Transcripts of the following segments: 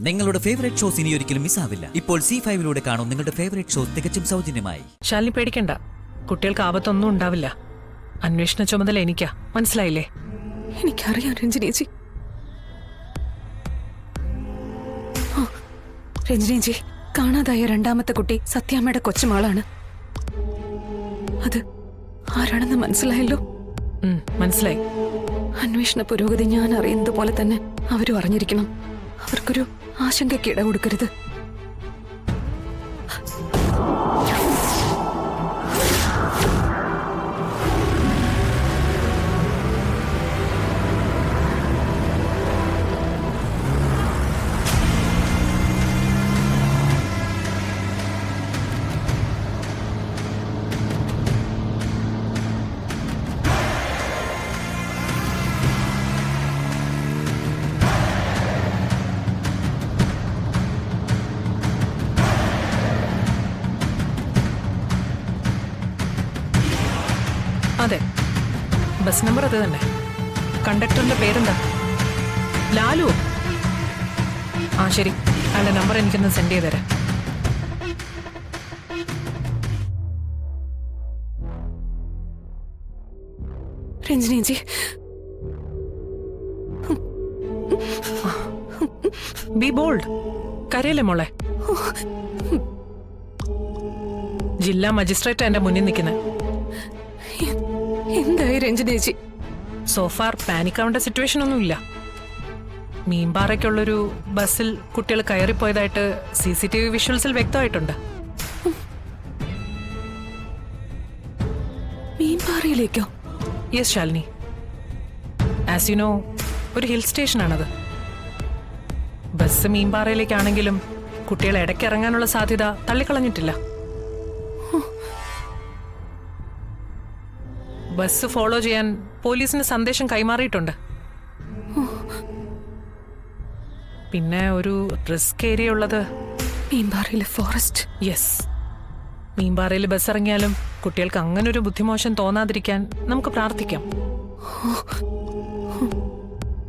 നിങ്ങളുടെ favourite shows ഇനി ഒരിക്കലും മിസ്സാവില്ല. ഇപ്പോൾ C5 കാണും നിങ്ങളുടെ ഫേവറേറ്റ് ഷോസ് തികച്ചും സൗജന്യമായി. ശാലിനി പേടിക്കണ്ട, കുട്ടികൾക്ക് ആപത്തൊന്നും ഉണ്ടാവില്ല. അന്വേഷണ ചുമതല എനിക്കാ, മനസ്സിലായില്ലേ? എനിക്കറിയാം രഞ്ജനേച്ചി. രഞ്ജനേച്ചി, കാണാതായ രണ്ടാമത്തെ കുട്ടി സത്യാമ്മയുടെ കൊച്ചുമാളാണ്. അത് ആരാണെന്ന് മനസ്സിലായല്ലോ? മനസ്സിലായി. അന്വേഷണ പുരോഗതി ഞാൻ അറിയുന്നത് പോലെ തന്നെ അവരും അറിഞ്ഞിരിക്കണം. അവർക്കൊരു ആശങ്കയ്ക്ക് ഇട കൊടുക്കരുത്. അതെ, ബസ് നമ്പർ അത് തന്നെ. കണ്ടക്ടറിന്റെ പേരെന്താ? ലാലു. ആ ശരി, അയാളുടെ നമ്പർ എനിക്കൊന്ന് സെൻഡ് ചെയ്ത് തരാം. രഞ്ജനേച്ചി, ബി ബോൾഡ്. കരയല്ലേ മോളെ? ജില്ലാ മജിസ്ട്രേറ്റ് എന്റെ മുന്നിൽ നിൽക്കുന്നത്. എന്തായി രഞ്ജനേച്ചി? സോഫാർ പാനിക് ആവേണ്ട സിറ്റുവേഷൻ ഒന്നുമില്ല. മീൻപാറയ്ക്കുള്ളൊരു ബസ്സിൽ കുട്ടികൾ കയറിപ്പോയതായിട്ട് CCTV വിഷ്വൽസിൽ വ്യക്തമായിട്ടുണ്ട്. മീൻപാറയിലേക്കോ? Yes Shalini. As you know, ഒരു ഹിൽ സ്റ്റേഷനാണത്. ബസ് മീൻപാറയിലേക്കാണെങ്കിലും കുട്ടികൾ ഇടയ്ക്ക് ഇറങ്ങാനുള്ള സാധ്യത തള്ളിക്കളഞ്ഞിട്ടില്ല. ബസ് ഫോളോ ചെയ്യാൻ പോലീസിന് സന്ദേശം കൈമാറിയിട്ടുണ്ട്. പിന്നെ ഒരു റിസ്ക് ഏരിയ ഉള്ളത് മീൻപാറയിലെ ഫോറസ്റ്റ്. യെസ്, മീൻപാറയിൽ ബസ് ഇറങ്ങിയാലും കുട്ടികൾക്ക് അങ്ങനൊരു ബുദ്ധിമോശം തോന്നാതിരിക്കാൻ നമുക്ക് പ്രാർത്ഥിക്കാം.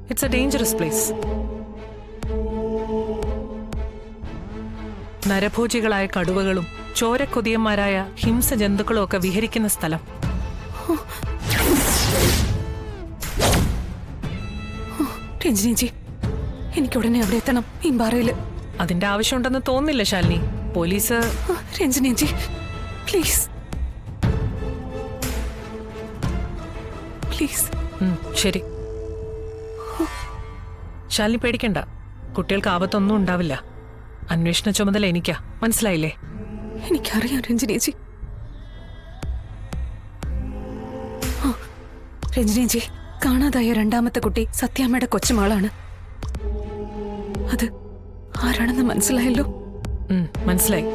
It's a dangerous place. നരഭോജികളായ കടുവകളും ചോരക്കൊതിയന്മാരായ ഹിംസ ജന്തുക്കളും ഒക്കെ വിഹരിക്കുന്ന സ്ഥലം. രഞ്ജനേച്ചി, എനിക്ക് ഉടനെ അവിടെ എത്തണം. മീൻപാറയില് അതിന്റെ ആവശ്യമുണ്ടെന്ന് തോന്നുന്നില്ല ശാലിനി. പോലീസ്. രഞ്ജനേച്ചി പ്ലീസ് പ്ലീസ്. ശരി ശാലിനി പേടിക്കണ്ട, കുട്ടികൾക്ക് ആപത്തൊന്നും ഉണ്ടാവില്ല. അന്വേഷണ ചുമതല എനിക്കാ, മനസ്സിലായില്ലേ? എനിക്കറിയാം രഞ്ജനേച്ചി. രഞ്ജനേച്ചി, കാണാതായ രണ്ടാമത്തെ കുട്ടി സത്യാമ്മയുടെ കൊച്ചുമാളാണ്. അത് ആരാണെന്ന് മനസ്സിലായല്ലോ? മനസ്സിലായി.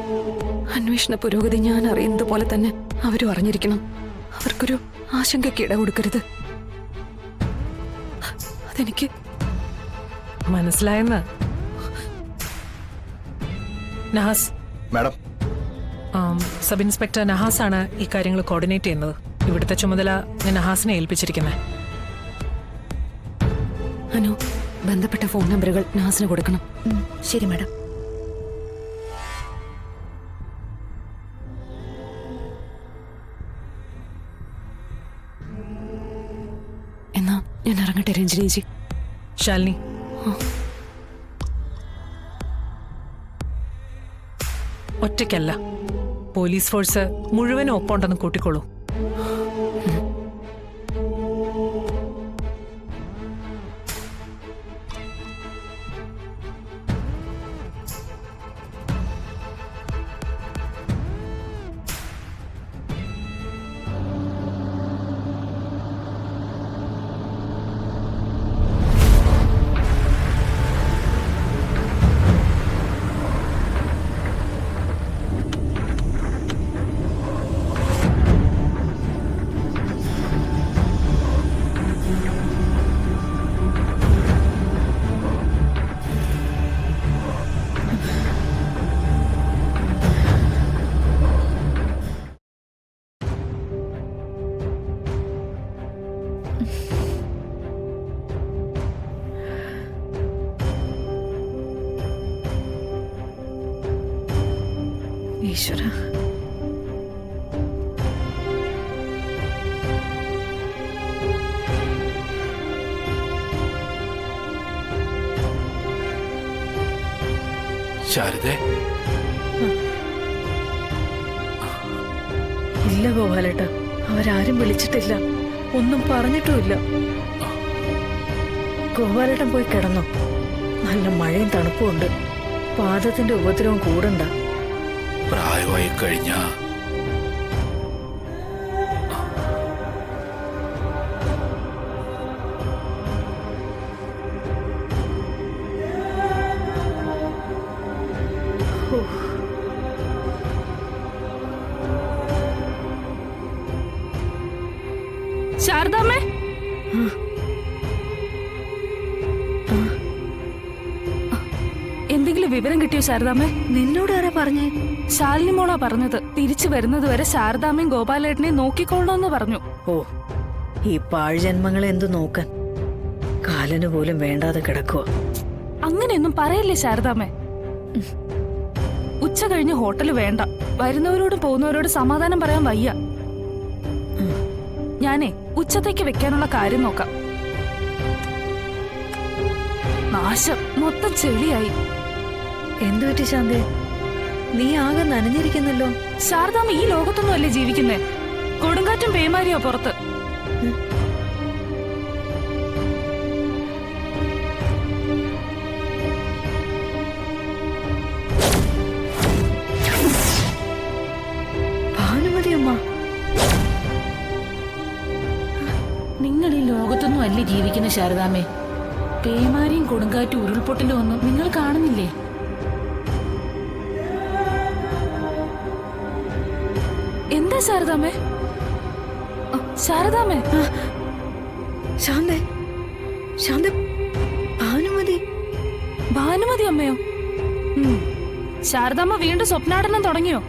അന്വേഷണ പുരോഗതി ഞാൻ അറിയുന്നത് പോലെ തന്നെ അവരും അറിഞ്ഞിരിക്കണം. അവർക്കൊരു ആശങ്കയ്ക്ക് ഇട കൊടുക്കരുത്. അതെനിക്ക് മനസ്സിലായെന്ന്. Nahas madam, sub inspector Nahas ആണ് ഈ കാര്യങ്ങൾ കോർഡിനേറ്റ് ചെയ്യുന്നത്. ഇവിടുത്തെ ചുമതല ഞാൻ നഹാസിനെ ഏൽപ്പിച്ചിരിക്കുന്നത്. അനു, ബന്ധപ്പെട്ട ഫോൺ നമ്പറുകൾ നഹാസിന് കൊടുക്കണം. ശരി മാഡം. എന്നാ ഞാൻ ഇറങ്ങട്ടെ രഞ്ജനേച്ചി. ശാലിനി, ഒറ്റയ്ക്കല്ല, പോലീസ് ഫോഴ്സ് മുഴുവനും ഒപ്പമുണ്ടെന്ന് കൂട്ടിക്കോളൂ. ഈശ്വര. ശാരദേ, ഇല്ല ഗോപാലേട്ട, അവരാരും വിളിച്ചിട്ടില്ല, ഒന്നും പറഞ്ഞിട്ടുമില്ല. ഗോപാലേട്ടൻ പോയി കിടന്നോ? നല്ല മഴയും തണുപ്പും ഉണ്ട്. പാദത്തിന്റെ ഉപദ്രവം കൂടണ്ട. പ്രായമായി കഴിഞ്ഞ ശാരദാമ്മേ, എന്തെങ്കിലും വിവരം കിട്ടിയോ ശാരദാമ്മേ? നിന്നോട് ആരാ പറഞ്ഞേ? ശാലിനി മോളാ പറഞ്ഞത്. തിരിച്ചു വരുന്നത് വരെ ശാരദാമ്മയും ഗോപാലേട്ടനെയും നോക്കിക്കൊള്ളണമെന്ന് പറഞ്ഞു. ഓ, ഈ പാഴ്ജന്മങ്ങളെ എന്തു നോക്കാൻ? കാലന് പോലും വേണ്ടാതെ കിടക്കുക. അങ്ങനെയൊന്നും പറയല്ലേ ശാരദാമ്മേ. ഉച്ച കഴിഞ്ഞ് ഹോട്ടല് വേണ്ട. വരുന്നവരോടും പോകുന്നവരോട് സമാധാനം പറയാൻ വയ്യ. ഞാനേ ഉച്ചത്തേക്ക് വെക്കാനുള്ള കാര്യം നോക്കാം. നാശം, മൊത്തം ചെളിയായി. എന്തു പറ്റി ശാന്തേ? നീ ആകെ നനഞ്ഞിരിക്കുന്നല്ലോ. ശാരദാമ്മ ഈ ലോകത്തൊന്നും അല്ലേ ജീവിക്കുന്നേ? കൊടുങ്കാറ്റും പേമാരിയോ പുറത്ത്. ഭാനുമതി അമ്മ, നിങ്ങൾ ഈ ലോകത്തൊന്നും അല്ലേ ജീവിക്കുന്ന ശാരദാമ്മേ? പേമാരിയും കൊടുങ്കാറ്റും ഉരുൾപൊട്ടലും ഒന്നും നിങ്ങൾ കാണുന്നില്ലേ? എന്താ ശാരദാമ്മേ? ശാരദാമ്മേ, ശാന്തേ, ശാന്ത, ഭാനുമതി. ഭാനുമതി അമ്മയോ? ശാരദാമ്മ വീണ്ടും സ്വപ്നാടനം തുടങ്ങിയോ?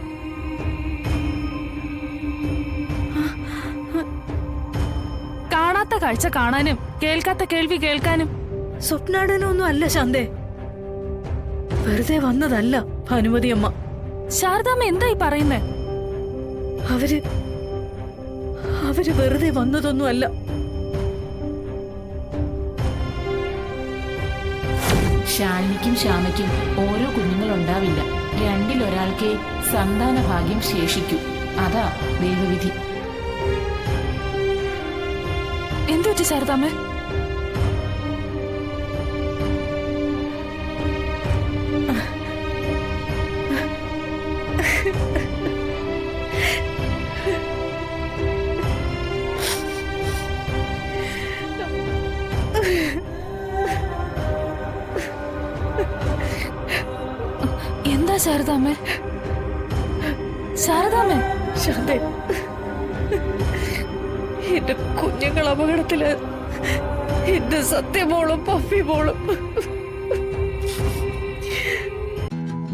കാണാത്ത കാഴ്ച കാണാനും കേൾക്കാത്ത കേൾവി കേൾക്കാനും. സ്വപ്നാടനൊന്നും അല്ല ശാന്തേ, വെറുതെ വന്നതല്ല ഭാനുമതി അമ്മ. ശാരദാമ്മ എന്തായി പറയുന്നേ? അവര് വെറുതെ വന്നതൊന്നും അല്ല. ശാലിനിക്കും ശ്യാമയ്ക്കും ഓരോ കുഞ്ഞുങ്ങളുണ്ടാവില്ല. രണ്ടിലൊരാൾക്കേ സന്താന ഭാഗ്യം ശേഷിക്കൂ. അതാ ദൈവവിധി. എന്തു പറ്റി ശാരദാമ്മേ? എന്താ ശാരദാമ്മേ? ശാരദാമ്മേ, ശാന്തേ, എന്റെ കുഞ്ഞുങ്ങൾ അപകടത്തില്. എന്റെ സത്യമോളും പഫിമോളും.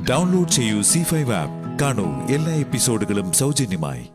ഡൗൺലോഡ് ചെയ്യൂ C5 ആപ്പ്. കാണൂ എല്ലാ എപ്പിസോഡുകളും സൗജന്യമായി.